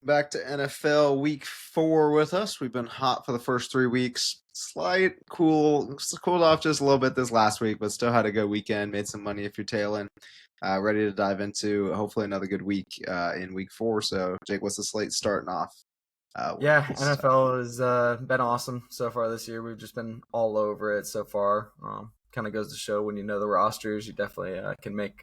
Back to NFL week 4 with us. We've been hot for the first 3 weeks. Cooled off just a little bit this last week, but still had a good weekend. Made some money if you're tailing. Ready to dive into hopefully another good week in week 4. So, Jake, what's the slate starting off with Yeah, this time? NFL has been awesome so far this year. We've just been all over it so far. Kind of goes to show when you know the rosters, you definitely can make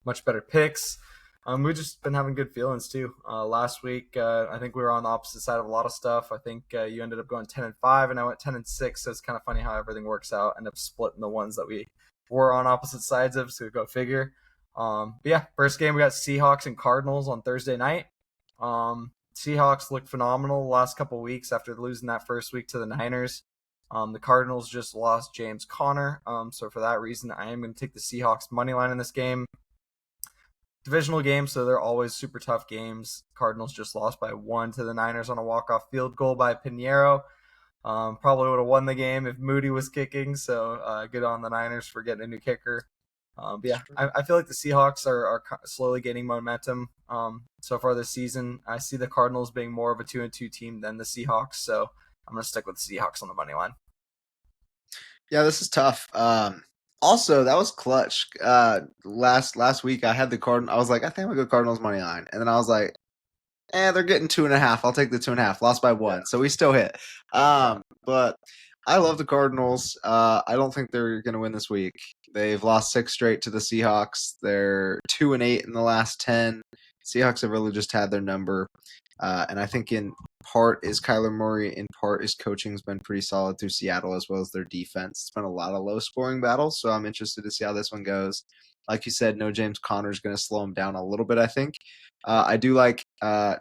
much better picks. We've just been having good feelings too. Last week, I think we were on the opposite side of a lot of stuff. I think you ended up going 10-5, and I went 10-6. So it's kind of funny how everything works out. End up splitting the ones that we were on opposite sides of. So go figure. But yeah, first game we got Seahawks and Cardinals on Thursday night. Seahawks looked phenomenal the last couple of weeks after losing that first week to the Niners. The Cardinals just lost James Conner. So for that reason, I am going to take the Seahawks money line in this game. Divisional game, so they're always super tough games. Cardinals just lost by 1 to the Niners on a walk-off field goal by Pinheiro. Probably would have won the game if Moody was kicking. So good on the Niners for getting a new kicker. But yeah, I feel like the Seahawks are slowly gaining momentum so far this season. I see the Cardinals being more of a 2-2 team than the Seahawks, so I'm going to stick with the Seahawks on the money line. Yeah, this is tough. Also, that was clutch. Last week I had the Cardinals. I was like, I think I'm gonna go Cardinals money line, and then I was like, they're getting 2.5. I'll take the 2.5. Lost by Yeah, one, so we still hit. yeah, But I love the Cardinals. I don't think they're going to win this week. They've lost 6 straight to the Seahawks. They're 2-8 in the last 10. Seahawks have really just had their number, and I think in part is Kyler Murray, in part his coaching's been pretty solid through Seattle as well as their defense. It's been a lot of low scoring battles, so I'm interested to see how this one goes. Like you said, no James Conner is going to slow him down a little bit, I think. I do like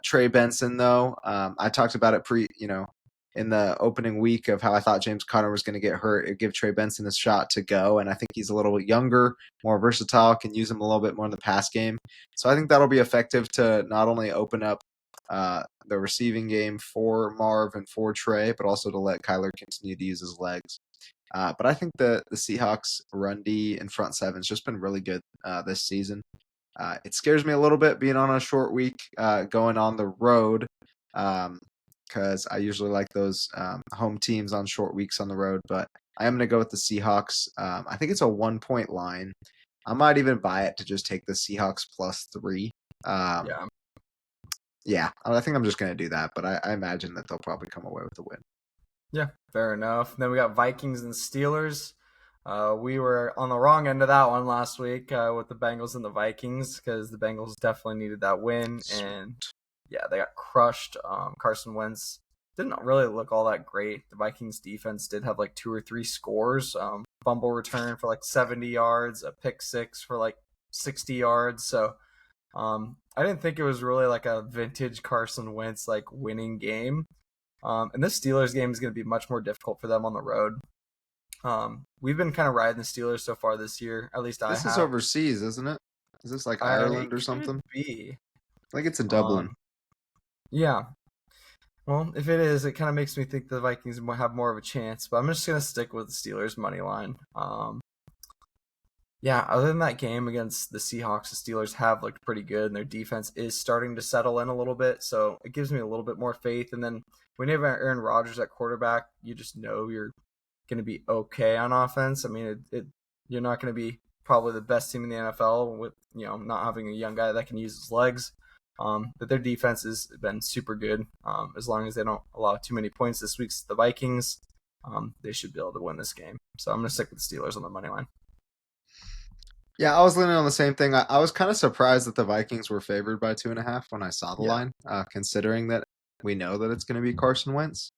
Trey Benson though. I talked about it in the opening week of how I thought James Conner was going to get hurt. It'd give Trey Benson a shot to go, and I think he's a little bit younger, more versatile, can use him a little bit more in the pass game. So I think that'll be effective to not only open up the receiving game for Marv and for Trey, but also to let Kyler continue to use his legs. But I think the Seahawks run D and front seven's just been really good this season. It scares me a little bit being on a short week, going on the road, because I usually like those home teams on short weeks on the road. But I am going to go with the Seahawks. I think it's a 1 point line. I might even buy it to just take the Seahawks +3. Um, yeah, yeah, I think I'm just going to do that. But I imagine that they'll probably come away with the win. yeah. Fair enough. Then we got Vikings and Steelers. We were on the wrong end of that one last week with the Bengals and the Vikings because the Bengals definitely needed that win, and yeah, they got crushed. Carson Wentz didn't really look all that great. The Vikings defense did have like 2 or 3 scores. Fumble return for like 70 yards, a pick six for like 60 yards. So I didn't think it was really like a vintage Carson Wentz like winning game. And this Steelers game is going to be much more difficult for them on the road. We've been kind of riding the Steelers so far this year. At least I This is have. overseas, isn't it? Is this like It Ireland or could something? be. I think it's in Dublin. Um, yeah. Well, if it is, it kind of makes me think the Vikings might have more of a chance. But I'm just gonna stick with the Steelers money line. Yeah. Other than that game against the Seahawks, the Steelers have looked pretty good, and their defense is starting to settle in a little bit. So it gives me a little bit more faith. And then when you have Aaron Rodgers at quarterback, you just know you're going to be okay on offense. I mean, you're not going to be probably the best team in the NFL with not having a young guy that can use his legs. But their defense has been super good. As long as they don't allow too many points this week's the Vikings, they should be able to win this game. So I'm going to stick with the Steelers on the money line. Yeah, I was leaning on the same thing. I was kind of surprised that the Vikings were favored by 2.5 when I saw the Yeah, line, considering that we know that it's going to be Carson Wentz.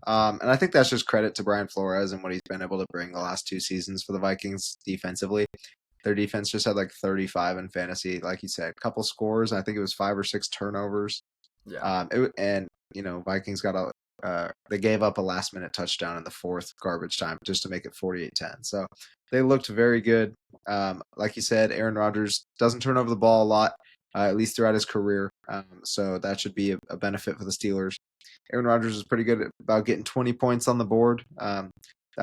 And I think that's just credit to Brian Flores and what he's been able to bring the last 2 seasons for the Vikings defensively. Their defense just had like 35 in fantasy, like you said, a couple scores. I think it was 5 or 6 turnovers. yeah, And Vikings got they gave up a last minute touchdown in the fourth garbage time just to make it 48-10. So they looked very good. Like you said, Aaron Rodgers doesn't turn over the ball a lot, at least throughout his career. So that should be a benefit for the Steelers. Aaron Rodgers is pretty good about getting 20 points on the board. I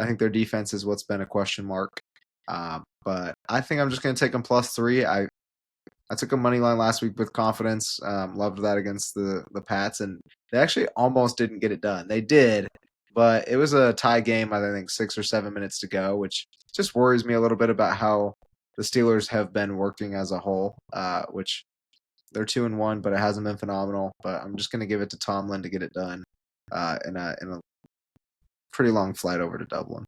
think their defense is what's been a question mark. But I think I'm just going to take them +3. I took a money line last week with confidence. Loved that against the Pats, and they actually almost didn't get it done. They did, but it was a tie game. I think 6 or 7 minutes to go, which just worries me a little bit about how the Steelers have been working as a whole. Which they're 2-1, but it hasn't been phenomenal. But I'm just going to give it to Tomlin to get it done in a pretty long flight over to Dublin.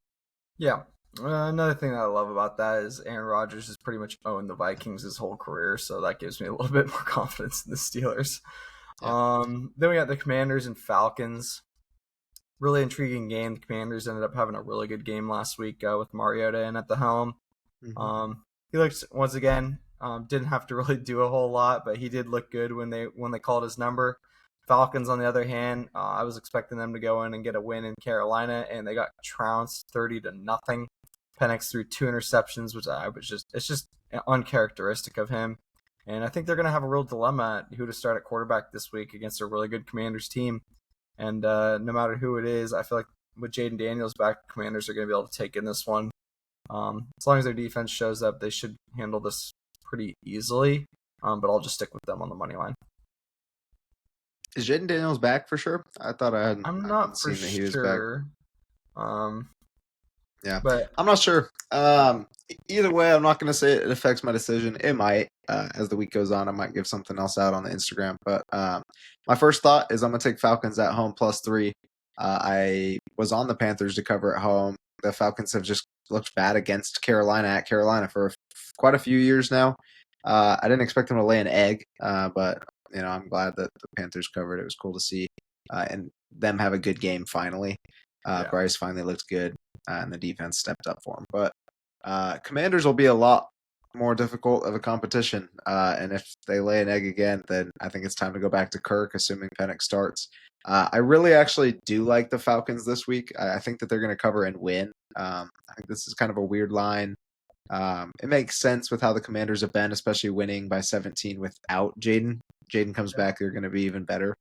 Yeah. Another thing that I love about that is Aaron Rodgers has pretty much owned the Vikings his whole career, so that gives me a little bit more confidence in the Steelers. Yeah. Then we got the Commanders and Falcons. Really intriguing game. The Commanders ended up having a really good game last week with Mariota in at the helm. Mm-hmm. He looked once again didn't have to really do a whole lot, but he did look good when they called his number. Falcons, on the other hand, I was expecting them to go in and get a win in Carolina, and they got trounced 30-0. Penix threw 2 interceptions, which it's just uncharacteristic of him. And I think they're going to have a real dilemma at who to start at quarterback this week against a really good Commanders team. And no matter who it is, I feel like with Jaden Daniels back, Commanders are going to be able to take in this one. As long as their defense shows up, they should handle this pretty easily. But I'll just stick with them on the money line. Is Jaden Daniels back for sure? I thought I I'm hadn't not for seen that he was back. sure. Yeah, But I'm not sure. Either way, I'm not going to say it affects my decision. It might. As the week goes on, I might give something else out on the Instagram. But my first thought is I'm going to take Falcons at home +3. I was on the Panthers to cover at home. The Falcons have just looked bad against Carolina at Carolina for quite a few years now. I didn't expect them to lay an egg, but I'm glad that the Panthers covered. It was cool to see and them have a good game finally. yeah, Bryce finally looked good, and the defense stepped up for him. But Commanders will be a lot more difficult of a competition, and if they lay an egg again, then I think it's time to go back to Kirk, assuming Penix starts. I really actually do like the Falcons this week. I think that they're going to cover and win. I think this is kind of a weird line. It makes sense with how the Commanders have been, especially winning by 17 without Jaden. Jaden comes back, they're going to be even better.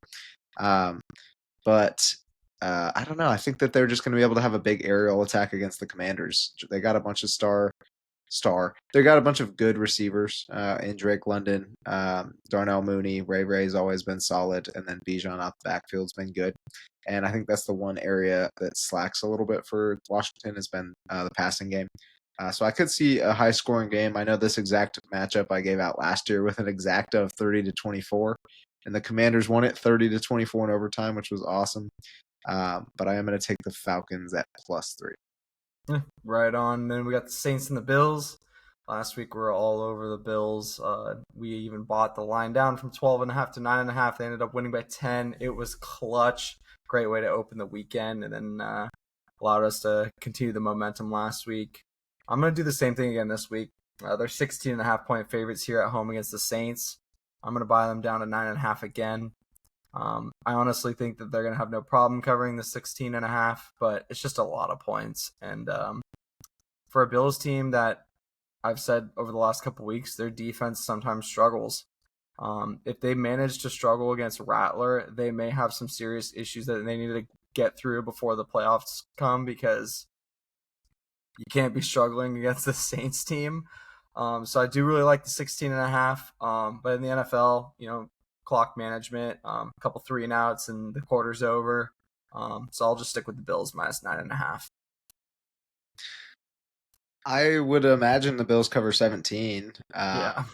But I don't know. I think that they're just going to be able to have a big aerial attack against the Commanders. They got a bunch of They got a bunch of good receivers in Drake London, Darnell Mooney. Ray's always been solid, and then Bijan off the backfield's been good. And I think that's the one area that slacks a little bit for Washington has been the passing game. So I could see a high-scoring game. I know this exact matchup I gave out last year with an exacta of 30-24, and the Commanders won it 30-24 in overtime, which was awesome. But I am going to take the Falcons at +3. right on. Then we got the Saints and the Bills. Last week we were all over the Bills. We even bought the line down from 12.5 to 9.5. They ended up winning by 10. It was clutch. Great way to open the weekend, and then allowed us to continue the momentum last week. I'm going to do the same thing again this week. They're 16.5-point favorites here at home against the Saints. I'm going to buy them down to 9.5 again. I honestly think that they're going to have no problem covering the 16.5, but it's just a lot of points. And for a Bills team that I've said over the last couple weeks, their defense sometimes struggles. If they manage to struggle against Rattler, they may have some serious issues that they need to get through before the playoffs come, because you can't be struggling against the Saints team. So I do really like the 16.5. But in the NFL, clock management, a couple 3-and-outs, and the quarter's over. So I'll just stick with the Bills -9.5. I would imagine the Bills cover 17. Yeah.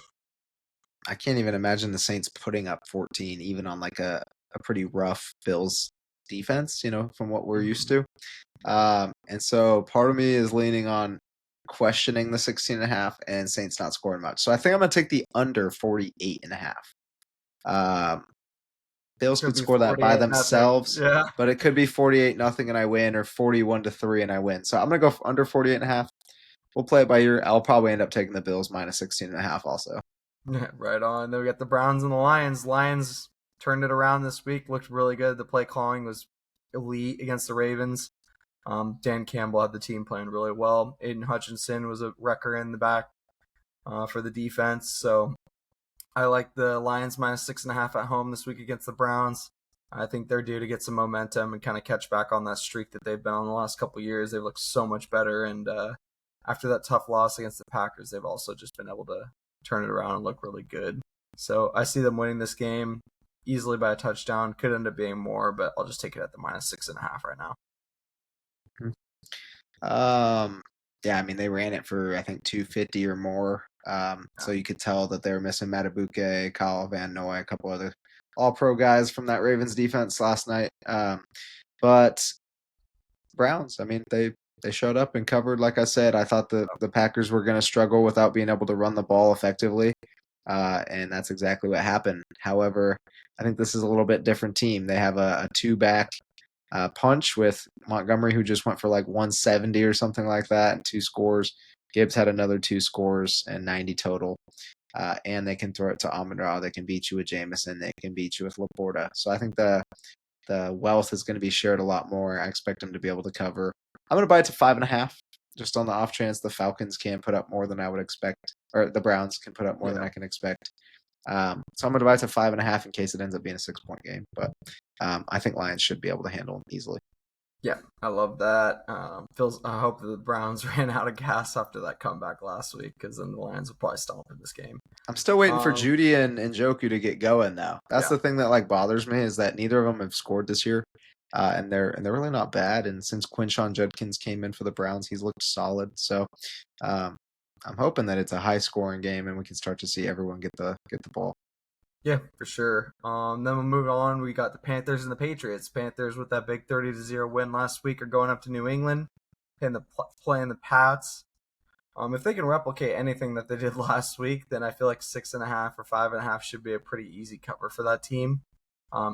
I can't even imagine the Saints putting up 14, even on like a pretty rough Bills defense, from what we're used to. And so part of me is leaning on questioning the 16.5 and Saints not scoring much. So I think I'm going to take the under 48.5. Bills could score that by themselves, yeah, but it could be 48-0 and I win, or 41-3 and I win. So I'm going to go under 48.5. We'll play it by ear. I'll probably end up taking the Bills -16.5 also. Yeah, right on. Then we got the Browns and the Lions. Lions turned it around this week. Looked really good. The play calling was elite against the Ravens. Dan Campbell had the team playing really well. Aiden Hutchinson was a wrecker in the back for the defense. So I like the Lions -6.5 at home this week against the Browns. I think they're due to get some momentum and kind of catch back on that streak that they've been on the last couple of years. They've looked so much better, and after that tough loss against the Packers, they've also just been able to turn it around and look really good. So I see them winning this game easily by a touchdown. Could end up being more, but I'll just take it at the -6.5 right now. Um, yeah, I mean they ran it for I think 250 or more. Yeah. So you could tell that they were missing Matabuke, Kyle Van Noy, a couple other All-Pro guys from that Ravens defense last night. But Browns, I mean they showed up and covered. Like I said, I thought the Packers were going to struggle without being able to run the ball effectively, and that's exactly what happened. However, I think this is a little bit different team. They have a two-back punch with Montgomery, who just went for like 170 or something like that, and two scores. Gibbs had another two scores and 90 total. And they can throw it to Amon-Ra. They can beat you with Jamison. They can beat you with Laporta. So I think the wealth is going to be shared a lot more. I expect them to be able to cover. I'm going to buy it to 5.5, just on the off chance the Falcons can put up more than I would expect, or the Browns can put up more than Yeah. I can expect. So I'm going to buy it to 5.5 in case it ends up being a 6-point game. But I think Lions should be able to handle them easily. Yeah, I love that. Feels. I hope the Browns ran out of gas after that comeback last week, because then the Lions will probably stomp in this game. I'm still waiting for Um, Judy and Njoku to get going though. That's yeah, the thing that like bothers me is that neither of them have scored this year, and they're really not bad. And since Quinshon Judkins came in for the Browns, he's looked solid. So um, I'm hoping that it's a high scoring game and we can start to see everyone get the ball. yeah, for sure. Then we'll move on. We got the Panthers and the Patriots. Panthers with that big 30-0 win last week are going up to New England, playing the Pats. If they can replicate anything that they did last week, then I feel like 6.5 or 5.5 should be a pretty easy cover for that team.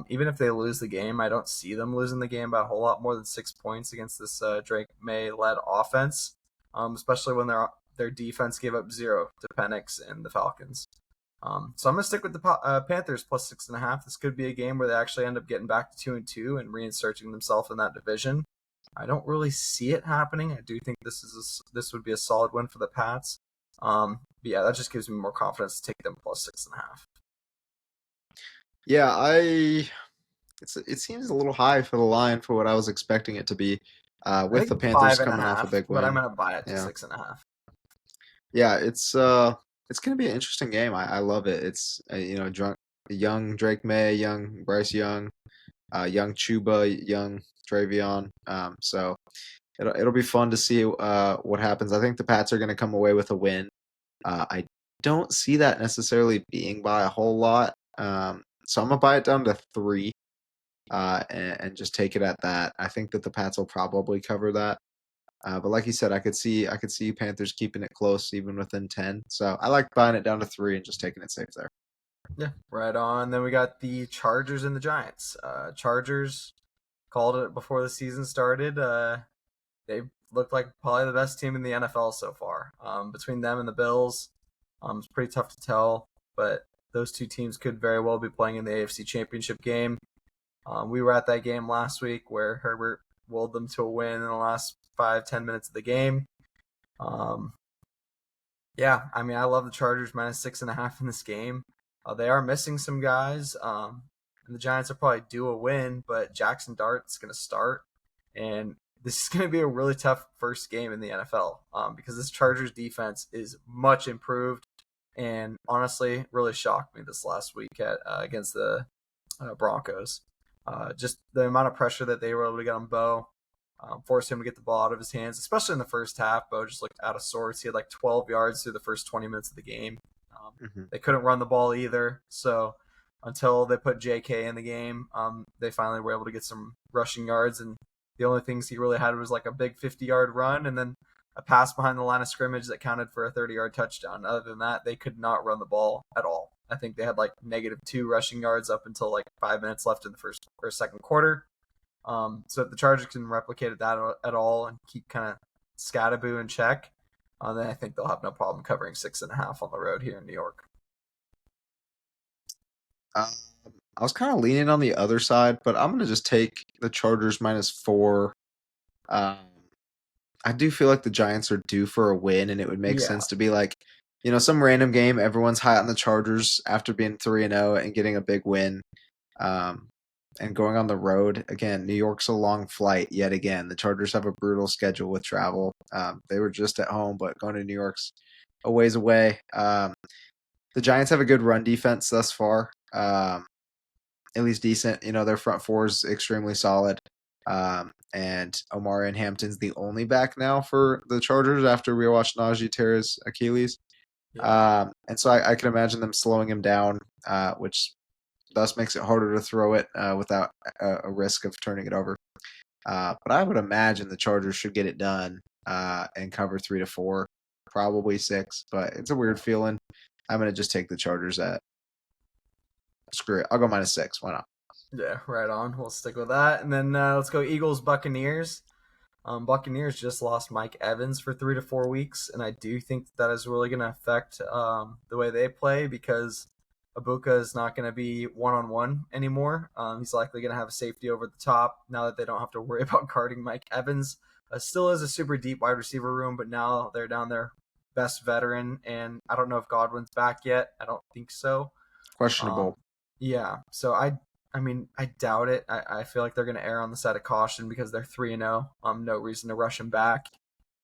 Even if they lose the game, I don't see them losing the game by a whole lot more than 6 points against this Drake May led offense, especially when their defense gave up 0 to Penix and the Falcons. So I'm gonna stick with the Panthers plus 6.5. This could be a game where they actually end up getting back to 2-2 and reinserting themselves in that division. I don't really see it happening. I do think this would be a solid win for the Pats. But yeah, that just gives me more confidence to take them plus 6.5. Yeah, it seems a little high for the line for what I was expecting it to be. I With the think Panthers five and a coming off a half, big but I'm win. gonna buy it to Yeah. 6.5. Yeah, it's gonna be an interesting game. I love it. It's young Drake May, young Bryce Young, young Chuba, young Dravion. So it'll be fun to see what happens. I think the Pats are gonna come away with a win. I don't see that necessarily being by a whole lot. So I'm gonna buy it down to 3, and just take it at that. I think that the Pats will probably cover that. But like you said, I could see Panthers keeping it close even within 10. So I like buying it down to 3 and just taking it safe there. Yeah, right on. Then we got the Chargers and the Giants. Chargers called it before the season started. They looked like probably the best team in the NFL so far. Between them and the Bills, it's pretty tough to tell, but those two teams could very well be playing in the AFC Championship game. We were at that game last week where Herbert willed them to a win in the last 5-10 minutes of the game. Um, yeah, I mean, I love the Chargers -6.5 in this game. They are missing some guys, and the Giants will probably do a win, but Jackson Dart's going to start, and this is going to be a really tough first game in the NFL because this Chargers defense is much improved, and honestly, really shocked me this last week against the Broncos. Just the amount of pressure that they were able to get on Bo. Forced him to get the ball out of his hands, especially in the first half. Bo just looked out of sorts. He had like 12 yards through the first 20 minutes of the game. Hmm. They couldn't run the ball either. So until they put JK in the game, they finally were able to get some rushing yards. And the only things he really had was like a big 50-yard run and then a pass behind the line of scrimmage that counted for a 30-yard touchdown. Other than that, they could not run the ball at all. I think they had like -2 rushing yards up until like 5 minutes left in the first or second quarter. So if the Chargers can replicate that at all and keep kind of Scatterboo in check, then I think they'll have no problem covering 6.5 on the road here in New York. Um, I was kind of leaning on the other side, but I'm gonna just take the Chargers -4. Um, I do feel like the Giants are due for a win, and it would make Yeah, sense to be like, some random game. Everyone's high on the Chargers after being 3-0 and getting a big win. Um, and going on the road again, New York's a long flight yet again. The Chargers have a brutal schedule with travel. They were just at home, but going to New York's a ways away. The Giants have a good run defense thus far. At least decent. Their front four is extremely solid. And Omar and Hampton's the only back now for the Chargers after we watched Najee tear his Achilles. Yeah. And so I can imagine them slowing him down, which thus makes it harder to throw it without a risk of turning it over. But I would imagine the Chargers should get it done and cover 3 to 4, probably 6. But it's a weird feeling. I'm going to just take the Chargers at screw it. I'll go -6. Why not? Yeah, right on. We'll stick with that. And then let's go Eagles Buccaneers. Buccaneers just lost Mike Evans for 3 to 4 weeks, and I do think that is really going to affect the way they play because Ibuka is not going to be one-on-one anymore. He's likely going to have a safety over the top now that they don't have to worry about guarding Mike Evans. Still is a super deep wide receiver room, but now they're down their best veteran, and I don't know if Godwin's back yet. I don't think so. Questionable. Yeah, so I mean, I doubt it. I feel like they're going to err on the side of caution because they're 3-0. No reason to rush him back.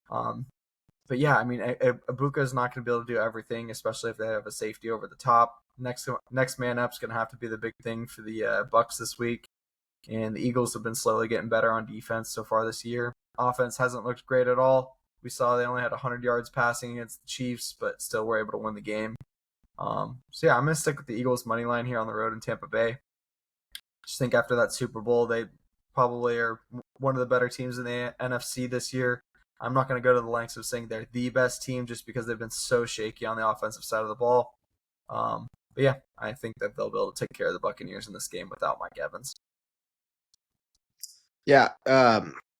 But yeah, I mean, Ibuka is not going to be able to do everything, especially if they have a safety over the top. Next man up is going to have to be the big thing for the Bucks this week. And the Eagles have been slowly getting better on defense so far this year. Offense hasn't looked great at all. We saw they only had 100 yards passing against the Chiefs, but still were able to win the game. So yeah, I'm going to stick with the Eagles money line here on the road in Tampa Bay. Just think after that Super Bowl, they probably are one of the better teams in the NFC this year. I'm not going to go to the lengths of saying they're the best team just because they've been so shaky on the offensive side of the ball. But yeah, I think that they'll be able to take care of the Buccaneers in this game without Mike Evans. Yeah.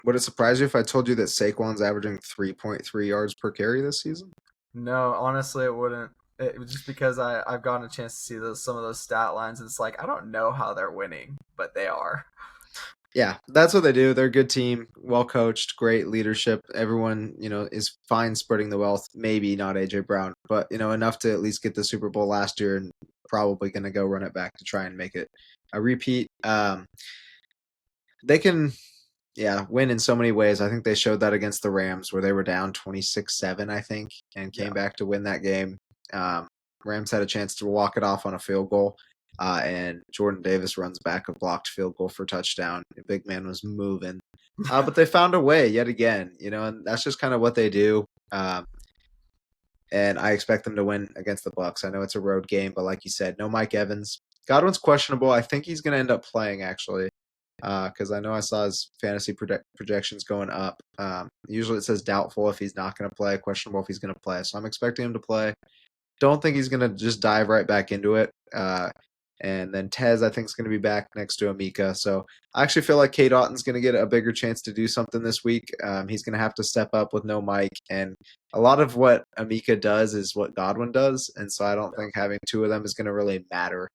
Would it surprise you if I told you that Saquon's averaging 3.3 yards per carry this season? No, honestly, it wouldn't. It was just because I've gotten a chance to see some of those stat lines, and it's like, I don't know how they're winning, but they are. Yeah, that's what they do. They're a good team, well coached, great leadership. Everyone, is fine spreading the wealth. Maybe not AJ Brown, but enough to at least get the Super Bowl last year, and probably going to go run it back to try and make it a repeat. They can, win in so many ways. I think they showed that against the Rams, where they were down 26-7, I think, and came back to win that game. Rams had a chance to walk it off on a field goal. And Jordan Davis runs back a blocked field goal for touchdown. The big man was moving. But they found a way yet again, and that's just kind of what they do. And I expect them to win against the Bucks. I know it's a road game, but like you said, no Mike Evans. Godwin's questionable. I think he's going to end up playing, actually, because I know I saw his fantasy projections going up. Usually it says doubtful if he's not going to play, questionable if he's going to play. So I'm expecting him to play. Don't think he's going to just dive right back into it. And then Tez, I think, is going to be back next to Amika. So I actually feel like Kate Otton's going to get a bigger chance to do something this week. He's going to have to step up with no Mike. And a lot of what Amika does is what Godwin does. And so I don't think having two of them is going to really matter.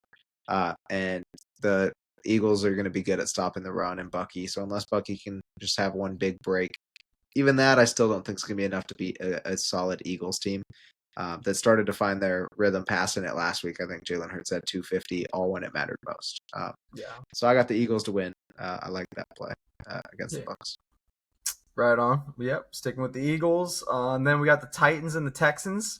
And the Eagles are going to be good at stopping the run and Bucky. So unless Bucky can just have one big break, even that I still don't think is going to be enough to beat a solid Eagles team. That started to find their rhythm passing it last week. I think Jalen Hurts had 250 all when it mattered most. So I got the Eagles to win. I like that play against the Bucks. Right on. Yep, sticking with the Eagles. And then we got the Titans and the Texans.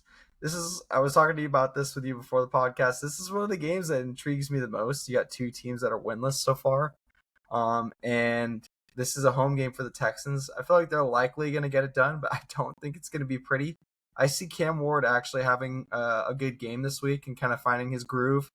I was talking to you about this with you before the podcast. This is one of the games that intrigues me the most. You got two teams that are winless so far. And this is a home game for the Texans. I feel like they're likely going to get it done, but I don't think it's going to be pretty. I see Cam Ward actually having a good game this week and kind of finding his groove.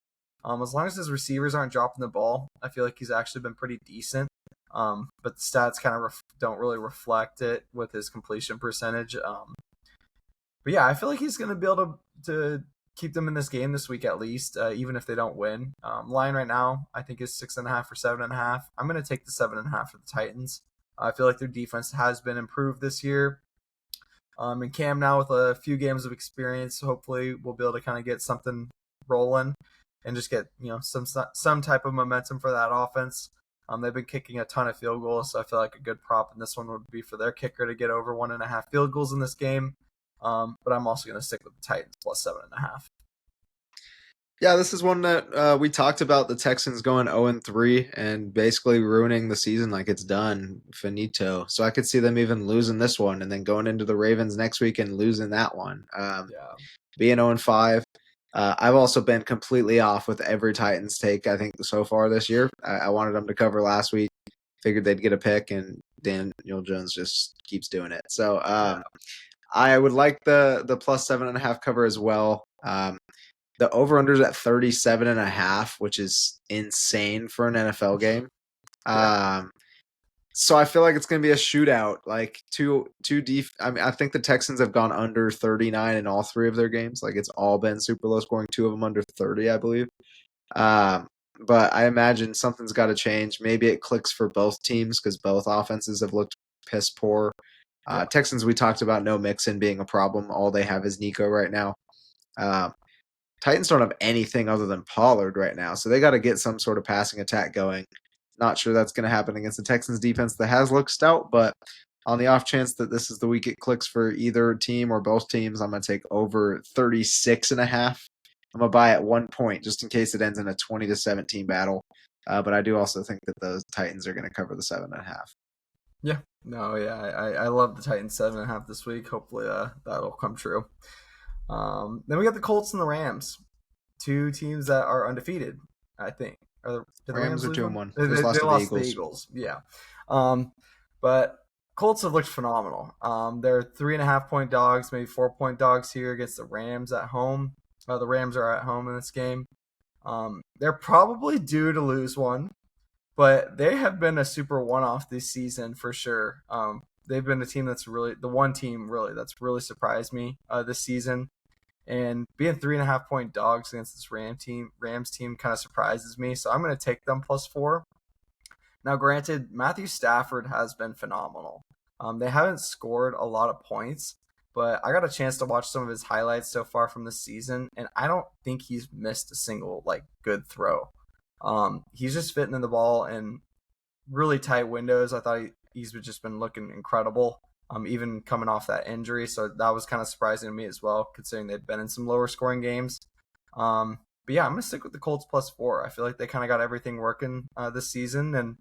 As long as his receivers aren't dropping the ball, I feel like he's actually been pretty decent. But the stats kind of don't really reflect it with his completion percentage. But yeah, I feel like he's going to be able to keep them in this game this week at least, even if they don't win. Line right now, I think is 6.5 or 7.5. I'm going to take the 7.5 for the Titans. I feel like their defense has been improved this year. And Cam now with a few games of experience, hopefully we'll be able to kind of get something rolling and just get some type of momentum for that offense. They've been kicking a ton of field goals, so I feel like a good prop in this one would be for their kicker to get over 1.5 field goals in this game. But I'm also going to stick with the Titans plus 7.5. Yeah, this is one that we talked about the Texans going 0-3 and basically ruining the season like it's done, finito. So I could see them even losing this one and then going into the Ravens next week and losing that one. Being 0-5. I've also been completely off with every Titans take, I think, so far this year. I wanted them to cover last week, figured they'd get a pick, and Daniel Jones just keeps doing it. So Yeah, I would like the plus 7.5 cover as well. The over-under's at 37.5, which is insane for an NFL game. yeah, Um, so I feel like it's going to be a shootout. Like two deep. I mean, I think the Texans have gone under 39 in all three of their games. Like it's all been super low scoring. Two of them under 30, I believe. Um, but I imagine something's got to change. Maybe it clicks for both teams because both offenses have looked piss poor. yeah, Texans, we talked about no Mixon being a problem. All they have is Nico right now. Um, Titans don't have anything other than Pollard right now, so they got to get some sort of passing attack going. Not sure that's going to happen against the Texans defense that has looked stout, but on the off chance that this is the week it clicks for either team or both teams, I'm going to take over 36.5. I'm going to buy at 1 point just in case it ends in a 20-17 battle. But I do also think that the Titans are going to cover the 7.5. yeah. No, yeah, I love the Titans 7.5 this week. Hopefully, that'll come true. Then we got the Colts and the Rams, two teams that are undefeated. I think. Did the Rams Rams are lose two and one? one. They, Just they, lost they to the lost to the Eagles. Eagles. Yeah. But Colts have looked phenomenal. They're 3.5 point dogs, maybe 4 point dogs here against the Rams at home. The Rams are at home in this game. They're probably due to lose one, but they have been a super one-off this season for sure. They've been a team that's really the one team really that's really surprised me this season. And being 3.5 point dogs against this Rams team kind of surprises me. So I'm going to take them +4. Now, granted, Matthew Stafford has been phenomenal. They haven't scored a lot of points, but I got a chance to watch some of his highlights so far from this season, and I don't think he's missed a single good throw. He's just fitting in the ball in really tight windows. I thought he's just been looking incredible, even coming off that injury. So that was kind of surprising to me as well, considering they've been in some lower scoring games. But yeah, I'm going to stick with the Colts +4. I feel like they kind of got everything working this season. And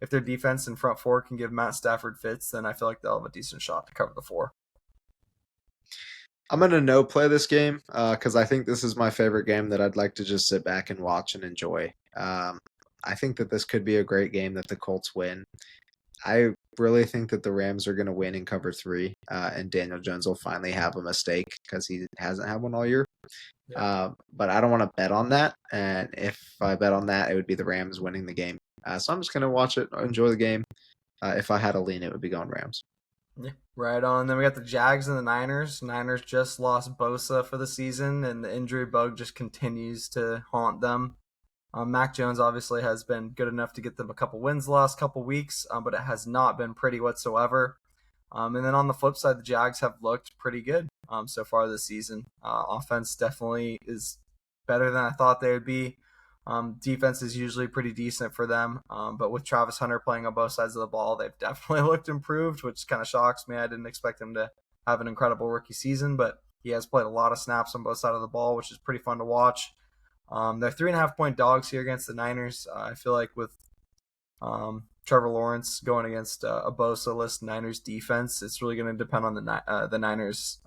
if their defense and front four can give Matt Stafford fits, then I feel like they'll have a decent shot to cover the 4. I'm gonna no play this game because I think this is my favorite game that I'd like to just sit back and watch and enjoy. I think that this could be a great game that the Colts win. I really think that the Rams are going to win in cover three, and Daniel Jones will finally have a mistake because he hasn't had one all year. Yeah. But I don't want to bet on that, and if I bet on that, it would be the Rams winning the game. So I'm just going to watch it, enjoy the game. If I had a lean, it would be going Rams. Yeah, right on. Then we got the Jags and the Niners. Niners just lost Bosa for the season, and the injury bug just continues to haunt them. Mac Jones obviously has been good enough to get them a couple wins the last couple weeks, but it has not been pretty whatsoever. And then on the flip side, the Jags have looked pretty good so far this season. Offense definitely is better than I thought they would be. Defense is usually pretty decent for them, but with Travis Hunter playing on both sides of the ball, they've definitely looked improved, which kind of shocks me. I didn't expect him to have an incredible rookie season, but he has played a lot of snaps on both sides of the ball, which is pretty fun to watch. They're 3.5 point dogs here against the Niners. I feel like with Trevor Lawrence going against a Bosa-less Niners defense, it's really going to depend on the Niners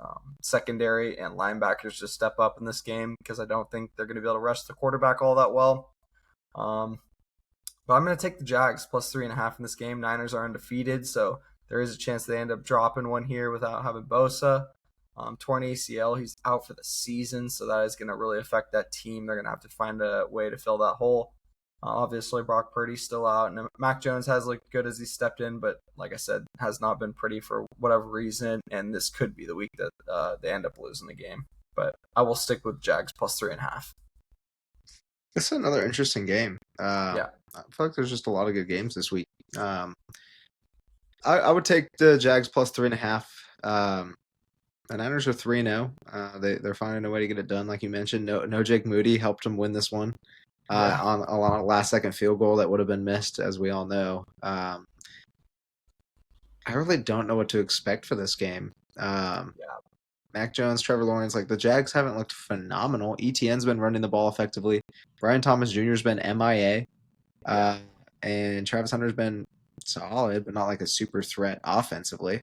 secondary and linebackers to step up in this game because I don't think they're going to be able to rush the quarterback all that well. But I'm going to take the Jags +3.5 in this game. Niners are undefeated, so there is a chance they end up dropping one here without having Bosa. Torn ACL, he's out for the season, so that is going to really affect that team. They're going to have to find a way to fill that hole. Obviously, Brock Purdy's still out, and Mac Jones has looked good as he stepped in, but like I said, has not been pretty for whatever reason, and this could be the week that they end up losing the game. But I will stick with Jags +3.5. This is another interesting game. Yeah, I feel like there's just a lot of good games this week. I would take the Jags +3.5. The Niners are 3-0. They're finding a way to get it done, like you mentioned. No Jake Moody helped them win this one yeah, on a last second field goal that would have been missed, as we all know. I really don't know what to expect for this game. yeah, Mac Jones, Trevor Lawrence, like the Jags haven't looked phenomenal. ETN's been running the ball effectively. Brian Thomas Jr.'s been MIA. yeah, And Travis Hunter's been solid, but not like a super threat offensively.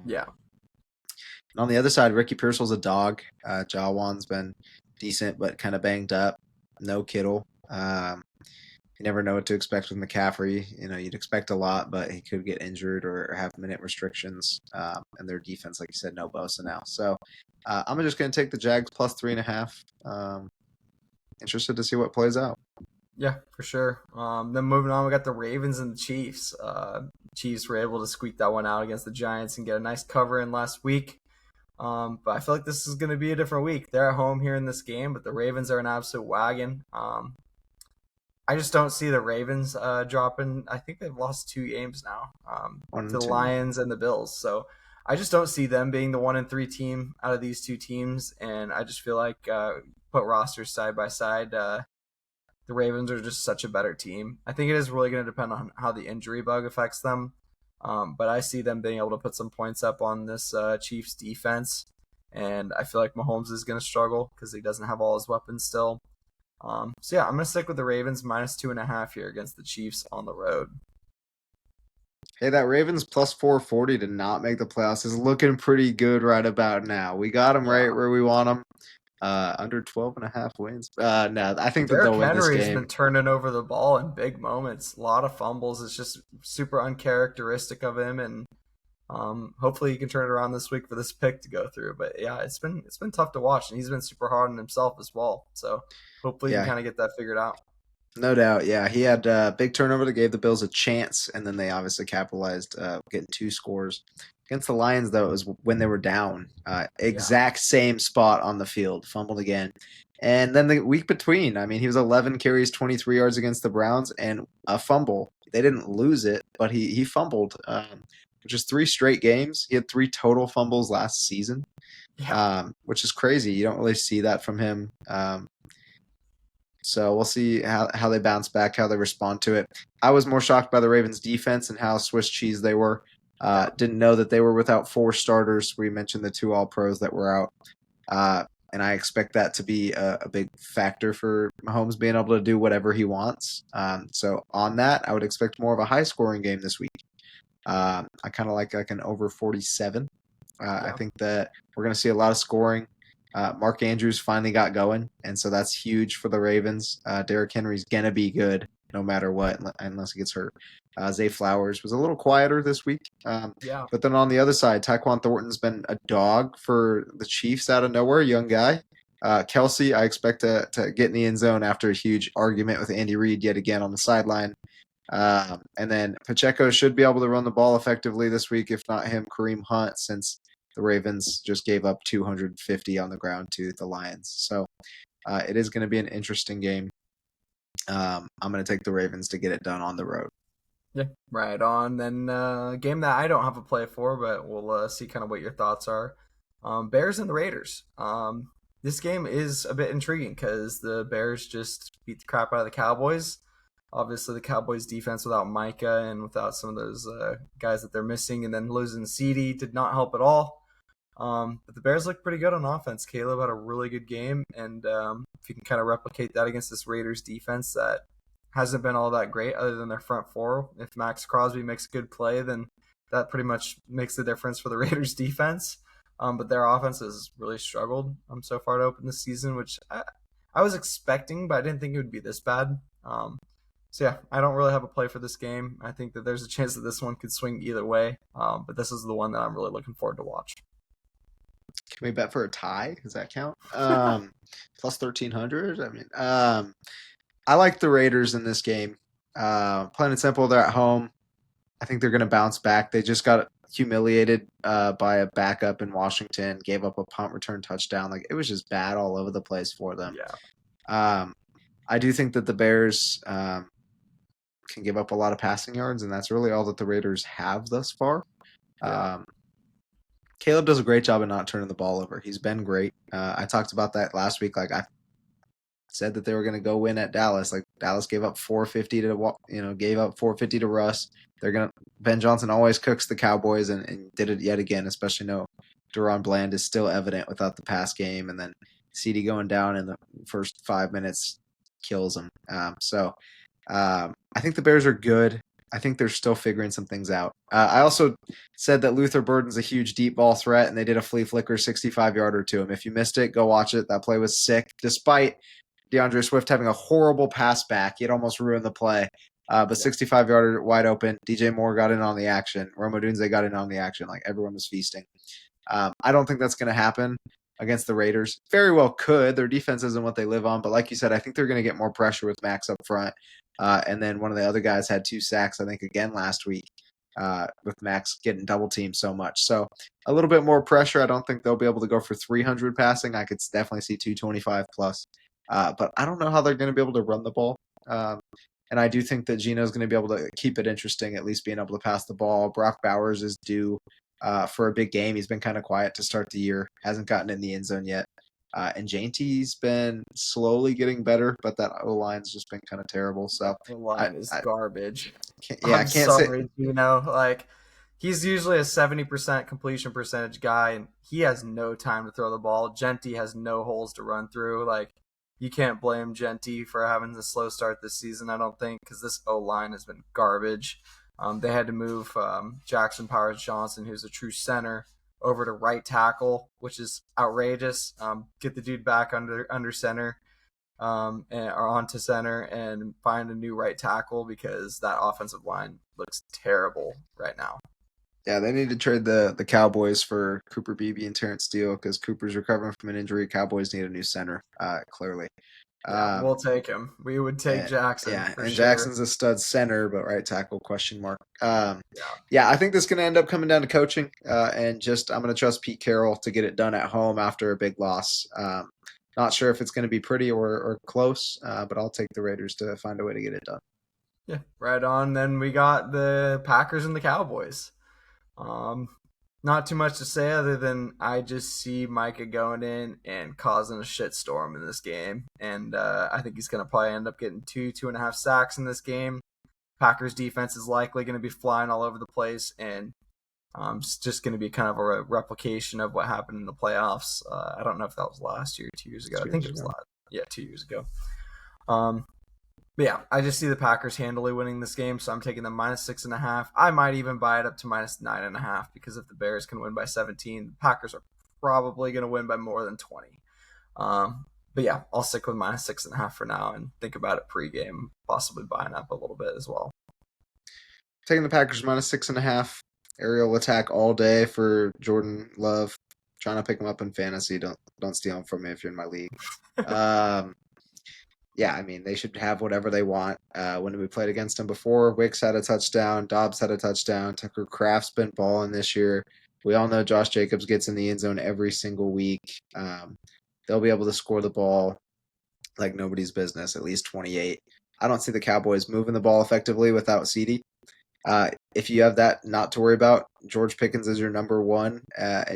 yeah, And on the other side, Ricky Pearsall's a dog. Jawan's been decent, but kind of banged up. No Kittle. You never know what to expect with McCaffrey. You'd expect a lot, but he could get injured or have minute restrictions. And their defense, like you said, no Bosa now. So I'm just going to take the Jags plus 3.5. Interested to see what plays out. Yeah, for sure. Then moving on, we got the Ravens and the Chiefs. Chiefs were able to squeak that one out against the Giants and get a nice cover in last week. But I feel like this is going to be a different week. They're at home here in this game, but the Ravens are an absolute wagon. I just don't see the Ravens dropping. I think they've lost 2 games now One to and the two. Lions and the Bills. So I just don't see them being the 1-3 team out of these two teams. And I just feel like put rosters side by side. The Ravens are just such a better team. I think it is really going to depend on how the injury bug affects them. But I see them being able to put some points up on this Chiefs defense. And I feel like Mahomes is going to struggle because he doesn't have all his weapons still. So yeah, I'm going to stick with the Ravens minus 2.5 here against the Chiefs on the road. Hey, that Ravens plus 440 to not make the playoffs is looking pretty good right about now. We got them right Yeah. where we want them. Under 12.5 wins. No, I think that Derrick they'll win this Henry's game. been turning over the ball in big moments. A lot of fumbles. It's just super uncharacteristic of him, and hopefully he can turn it around this week for this pick to go through. But yeah, it's been tough to watch, and he's been super hard on himself as well. So hopefully he can Yeah, kind of get that figured out. no doubt. Yeah, he had a big turnover that gave the Bills a chance, and then they obviously capitalized, getting 2 scores. Against the Lions, though, it was when they were down. Yeah, Exact same spot on the field, fumbled again. And then the week between, I mean, he was 11 carries, 23 yards against the Browns, and a fumble. They didn't lose it, but he fumbled, which is 3 straight games. He had 3 total fumbles last season, yeah, which is crazy. You don't really see that from him. So we'll see how they bounce back, how they respond to it. I was more shocked by the Ravens' defense and how Swiss cheese they were. yeah, Didn't know that they were without 4 starters. We mentioned the 2 All-Pros that were out. And I expect that to be a big factor for Mahomes being able to do whatever he wants. So on that, I would expect more of a high-scoring game this week. I kind of like an over 47. I yeah, think that we're going to see a lot of scoring. Mark Andrews finally got going, and so that's huge for the Ravens. Derrick Henry's gonna be good no matter what, unless he gets hurt. Zay Flowers was a little quieter this week, yeah, but then on the other side, Tyquan Thornton's been a dog for the Chiefs out of nowhere, young guy. Kelsey, I expect to get in the end zone after a huge argument with Andy Reid yet again on the sideline. And then Pacheco should be able to run the ball effectively this week, if not him, Kareem Hunt, since the Ravens just gave up 250 on the ground to the Lions. So it is going to be an interesting game. I'm going to take the Ravens to get it done on the road. yeah. Right on. Then a game that I don't have a play for, but we'll see kind of what your thoughts are. Bears and the Raiders. This game is a bit intriguing because the Bears just beat the crap out of the Cowboys. Obviously, the Cowboys' defense without Micah and without some of those guys that they're missing, and then losing CD did not help at all. But the Bears look pretty good on offense. Caleb had a really good game, and if you can kind of replicate that against this Raiders defense that hasn't been all that great, other than their front four, if Max Crosby makes a good play, then that pretty much makes the difference for the Raiders defense. But their offense has really struggled so far to open the season, which I was expecting, but I didn't think it would be this bad. So yeah, I don't really have a play for this game. I think that there's a chance that this one could swing either way, but this is the one that I'm really looking forward to watch. Can we bet for a tie? Does that count? Plus 1300. I mean, I like the Raiders in this game. Plain and simple, they're at home. I think they're going to bounce back. They just got humiliated by a backup in Washington, gave up a punt return touchdown. Like, it was just bad all over the place for them. Yeah, Um, I do think that the Bears can give up a lot of passing yards, and that's really all that the Raiders have thus far. yeah, Um, Caleb does a great job of not turning the ball over. He's been great. I talked about that last week. Like, I said that they were going to go win at Dallas. Like, Dallas gave up 450 gave up 450 to Russ. Ben Johnson always cooks the Cowboys, and did it yet again. Especially no Deron Bland is still evident without the pass game, and then CD going down in the first 5 minutes kills him. I think the Bears are good. I think they're still figuring some things out. I also said that Luther Burden's a huge deep ball threat, and they did a flea flicker 65-yarder to him. If you missed it, go watch it. That play was sick, despite DeAndre Swift having a horrible pass back. It almost ruined the play. But 65-yarder wide open. DJ Moore got in on the action. Rome Odunze got in on the action. Like, everyone was feasting. I don't think that's going to happen against the Raiders. Very well could. Their defense isn't what they live on. But like you said, I think they're going to get more pressure with Max up front. And then one of the other guys had 2 sacks, I think, again last week with Max getting double teamed so much. So a little bit more pressure. I don't think they'll be able to go for 300 passing. I could definitely see 225 plus. But I don't know how they're going to be able to run the ball. And I do think that Gino's going to be able to keep it interesting, at least being able to pass the ball. Brock Bowers is due for a big game. He's been kind of quiet to start the year. Hasn't gotten in the end zone yet. And Jainty's been slowly getting better, but that O-line's just been kind of terrible. So the line is garbage. I can't say. Like, he's usually a 70% completion percentage guy, and he has no time to throw the ball. Genty has no holes to run through. Like, you can't blame Genty for having the slow start this season, I don't think, because this O-line has been garbage. They had to move Jackson Powers Johnson, who's a true center, over to right tackle, which is outrageous. Get the dude back under center or onto center and find a new right tackle, because that offensive line looks terrible right now. Yeah, they need to trade the Cowboys for Cooper Beebe and Terrence Steele, because Cooper's recovering from an injury. Cowboys need a new center, clearly. Yeah, we'll take him. We would take Jackson. Yeah, for and sure. Jackson's a stud center, but right tackle question mark. Yeah, I think this is going to end up coming down to coaching, and just I'm going to trust Pete Carroll to get it done at home after a big loss. Not sure if it's going to be pretty or close, but I'll take the Raiders to find a way to get it done. Yeah, right on. Then we got the Packers and the Cowboys. Not too much to say other than I just see Micah going in and causing a shitstorm in this game. And I think he's going to probably end up getting 2.5 sacks in this game. Packers defense is likely going to be flying all over the place, and it's just going to be kind of a replication of what happened in the playoffs. I don't know if that was last year, 2 years ago. I think it was 2 years ago. But yeah, I just see the Packers handily winning this game, so I'm taking them -6.5. I might even buy it up to -9.5, because if the Bears can win by 17, the Packers are probably going to win by more than 20. But yeah, I'll stick with -6.5 for now and think about it pregame, possibly buying up a little bit as well. Taking the Packers -6.5. Aerial attack all day for Jordan Love. Trying to pick him up in fantasy. Don't steal him from me if you're in my league. Yeah, I mean, they should have whatever they want. When we played against them before, Wicks had a touchdown, Dobbs had a touchdown, Tucker Kraft's been balling this year. We all know Josh Jacobs gets in the end zone every single week. They'll be able to score the ball like nobody's business, at least 28. I don't see the Cowboys moving the ball effectively without CeeDee. If you have that not to worry about, George Pickens is your number one.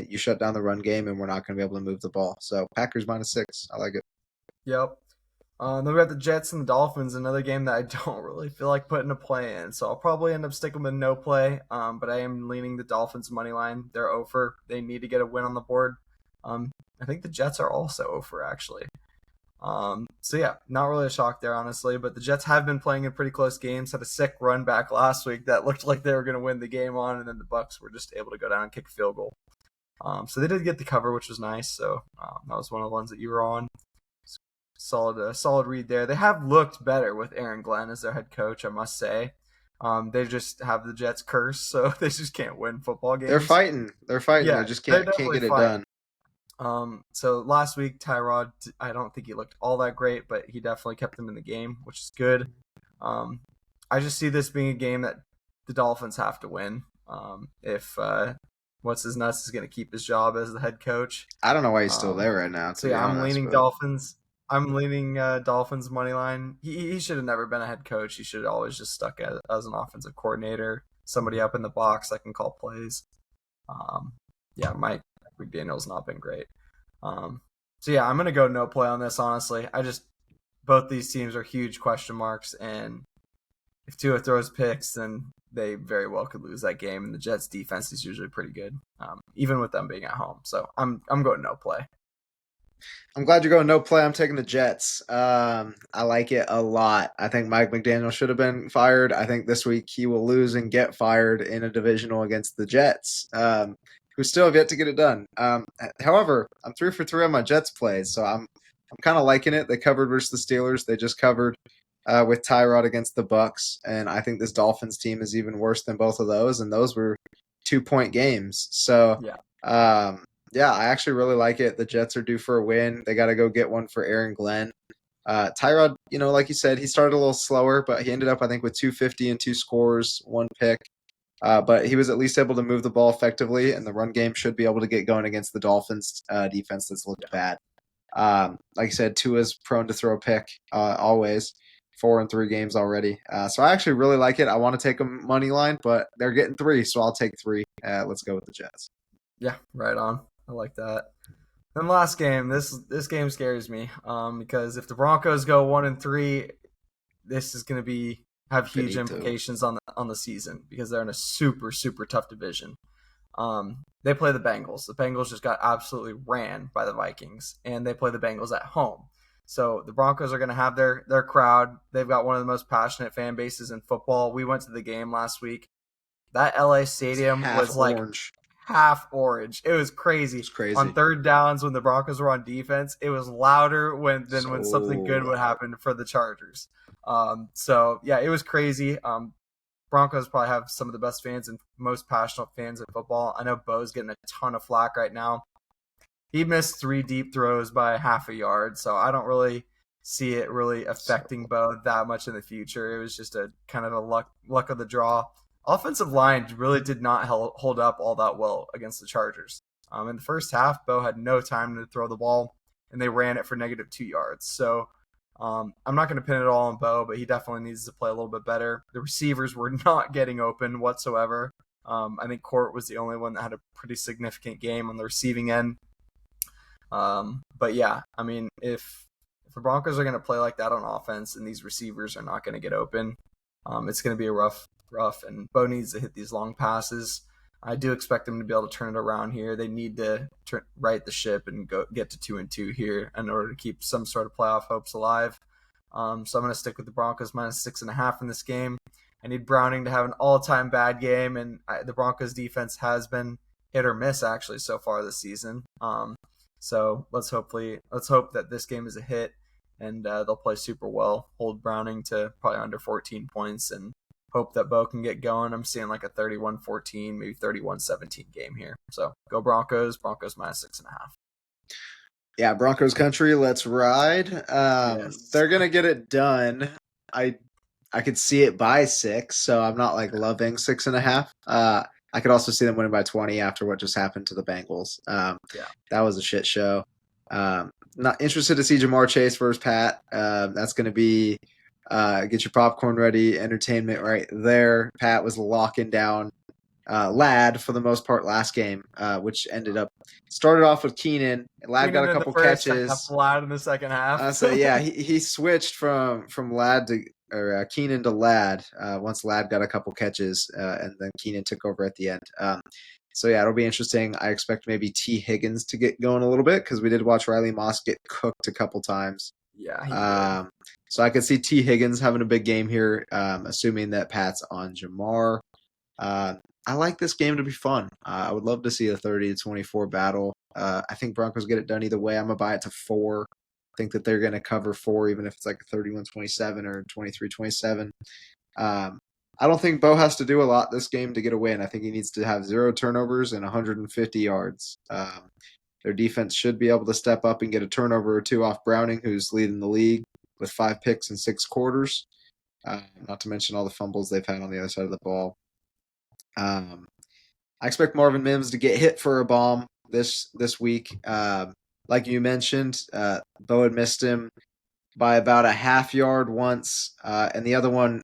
You shut down the run game, and we're not going to be able to move the ball. So Packers -6. I like it. Yep. Then we got the Jets and the Dolphins, another game that I don't really feel like putting a play in. So I'll probably end up sticking with no play, but I am leaning the Dolphins money line. They're over. They need to get a win on the board. I think the Jets are also over, actually. So yeah, not really a shock there, honestly. But the Jets have been playing in pretty close games. Had a sick run back last week that looked like they were going to win the game on, and then the Bucs were just able to go down and kick a field goal. So they did get the cover, which was nice. So that was one of the ones that you were on. Solid read there. They have looked better with Aaron Glenn as their head coach, I must say. They just have the Jets curse, so they just can't win football games. They're fighting. Yeah, they just can't get it done. So last week, Tyrod, I don't think he looked all that great, but he definitely kept them in the game, which is good. I just see this being a game that the Dolphins have to win. If what's his nuts is going to keep his job as the head coach. I don't know why he's still there right now. So yeah, I'm leaning Dolphins. I'm leaning Dolphins money line. He should have never been a head coach. He should have always just stuck as an offensive coordinator, somebody up in the box that can call plays. Mike McDaniel's not been great. So yeah, I'm gonna go no play on this. Honestly, both these teams are huge question marks, and if Tua throws picks, then they very well could lose that game. And the Jets' defense is usually pretty good, even with them being at home. So I'm going no play. I'm glad you're going no play. I'm taking the Jets. I like it a lot. I think Mike McDaniel should have been fired. I think this week he will lose and get fired in a divisional against the Jets, who still have yet to get it done. However, I'm 3 for 3 on my Jets plays, so I'm kind of liking it. They covered versus the Steelers. They just covered with Tyrod against the Bucks, and I think this Dolphins team is even worse than both of those, and those were 2 point games. So. Yeah. Um, yeah, I actually really like it. The Jets are due for a win. They got to go get one for Aaron Glenn. Tyrod, like you said, he started a little slower, but he ended up, I think, with 250 and 2 scores, 1 pick. But he was at least able to move the ball effectively, and the run game should be able to get going against the Dolphins defense that's looked bad. Like I said, Tua's prone to throw a pick always. 4 in 3 games already. So I actually really like it. I want to take them money line, but they're getting 3, so I'll take 3. Let's go with the Jets. Yeah, right on. I like that. Then last game, this game scares me because if the Broncos go 1-3, this is going to be have huge Finito. implications on the season because they're in a super tough division. They play the Bengals. The Bengals just got absolutely ran by the Vikings, and they play the Bengals at home. So the Broncos are going to have their crowd. They've got one of the most passionate fan bases in football. We went to the game last week. That LA stadium was like orange. Half orange. It was crazy. It's crazy. On third downs when the Broncos were on defense, it was louder than when something good would happen for the Chargers. So yeah, it was crazy. Broncos probably have some of the best fans and most passionate fans in football. I know Bo's getting a ton of flack right now. He missed 3 deep throws by half a yard, so I don't really see it really affecting Bo that much in the future. It was just a kind of a luck of the draw. Offensive line really did not hold up all that well against the Chargers. In the first half, Bo had no time to throw the ball, and they ran it for -2 yards. So I'm not going to pin it all on Bo, but he definitely needs to play a little bit better. The receivers were not getting open whatsoever. I think Court was the only one that had a pretty significant game on the receiving end. But yeah, I mean, if the Broncos are going to play like that on offense and these receivers are not going to get open, it's going to be a rough, and Bo needs to hit these long passes. I do expect them to be able to turn it around here. They need to right the ship and get to 2-2 here in order to keep some sort of playoff hopes alive. So I'm going to stick with the Broncos -6.5 in this game. I need Browning to have an all-time bad game, and the Broncos defense has been hit or miss actually so far this season. So let's hope that this game is a hit and they'll play super well, hold Browning to probably under 14 points, and hope that Bo can get going. I'm seeing like a 31-14, maybe 31-17 game here. So go Broncos. Broncos -6.5. Yeah, Broncos country. Let's ride. Yes. They're gonna get it done. I could see it by 6, so I'm not like loving 6.5. I could also see them winning by 20 after what just happened to the Bengals. That was a shit show. Not interested to see Jamar Chase versus Pat. That's going to be get your popcorn ready, entertainment right there. Pat was locking down Ladd for the most part last game, which started off with Keenan. Ladd got a couple catches. Ladd in the second half. So yeah, he switched from Ladd to Keenan to Ladd once Ladd got a couple catches, and then Keenan took over at the end. So yeah, it'll be interesting. I expect maybe T. Higgins to get going a little bit because we did watch Riley Moss get cooked a couple times. Yeah, he did. So I could see T. Higgins having a big game here, assuming that Pat's on Jamar. I like this game to be fun. I would love to see a 30-24 battle. I think Broncos get it done either way. I'm going to buy it to 4. I think that they're going to cover 4, even if it's like a 31-27 or 23-27. I don't think Bo has to do a lot this game to get a win. I think he needs to have 0 turnovers and 150 yards. Their defense should be able to step up and get a turnover or 2 off Browning, who's leading the league with 5 picks in 6 quarters. Not to mention all the fumbles they've had on the other side of the ball. I expect Marvin Mims to get hit for a bomb this week. Like you mentioned, Bo had missed him by about a half yard once, and the other one,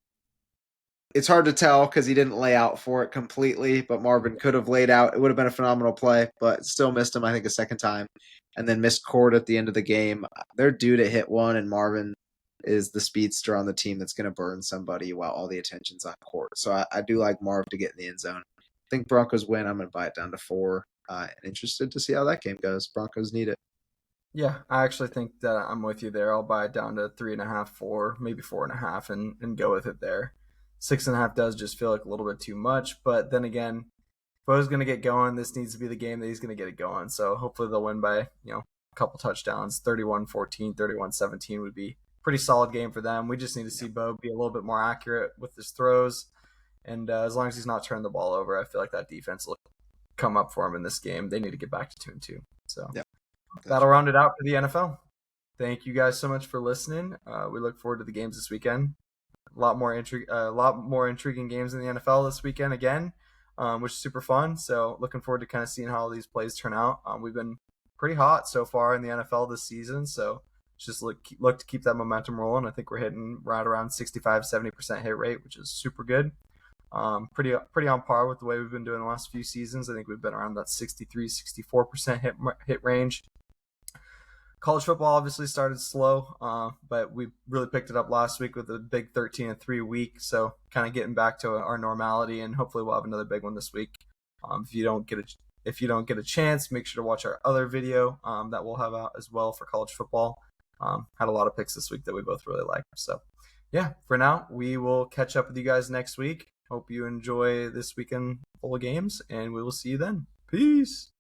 it's hard to tell because he didn't lay out for it completely, but Marvin could have laid out. It would have been a phenomenal play, but still missed him, I think, a second time, and then missed Cord at the end of the game. They're due to hit one, and Marvin is the speedster on the team that's going to burn somebody while all the attention's on Court. So I do like Marv to get in the end zone. I think Broncos win. I'm going to buy it down to 4. And interested to see how that game goes. Broncos need it. Yeah, I actually think that I'm with you there. I'll buy it down to 3.5, 4, maybe 4.5, and go with it there. 6.5 does just feel like a little bit too much, but then again, if I was going to get going, this needs to be the game that he's going to get it going. So hopefully they'll win by, a couple touchdowns. 31-14, 31-17 would be a pretty solid game for them. We just need to see Bo be a little bit more accurate with his throws. And as long as he's not turning the ball over, I feel like that defense will come up for him in this game. They need to get back to 2-2. So Yeah, that'll gotcha. round it out for the NFL. Thank you guys so much for listening. We look forward to the games this weekend. A lot more intriguing games in the NFL this weekend again, which is super fun. So looking forward to kind of seeing how all these plays turn out. We've been pretty hot so far in the NFL this season, so just look to keep that momentum rolling. I think we're hitting right around 65-70% hit rate, which is super good. Pretty on par with the way we've been doing the last few seasons. I think we've been around that 63-64% hit range. College football obviously started slow, but we really picked it up last week with a big 13-3 week. So kind of getting back to our normality, and hopefully we'll have another big one this week. If you don't get a chance, make sure to watch our other video that we'll have out as well for college football. Had a lot of picks this week that we both really liked. So yeah, for now we will catch up with you guys next week. Hope you enjoy this weekend full of games, and we will see you then. Peace.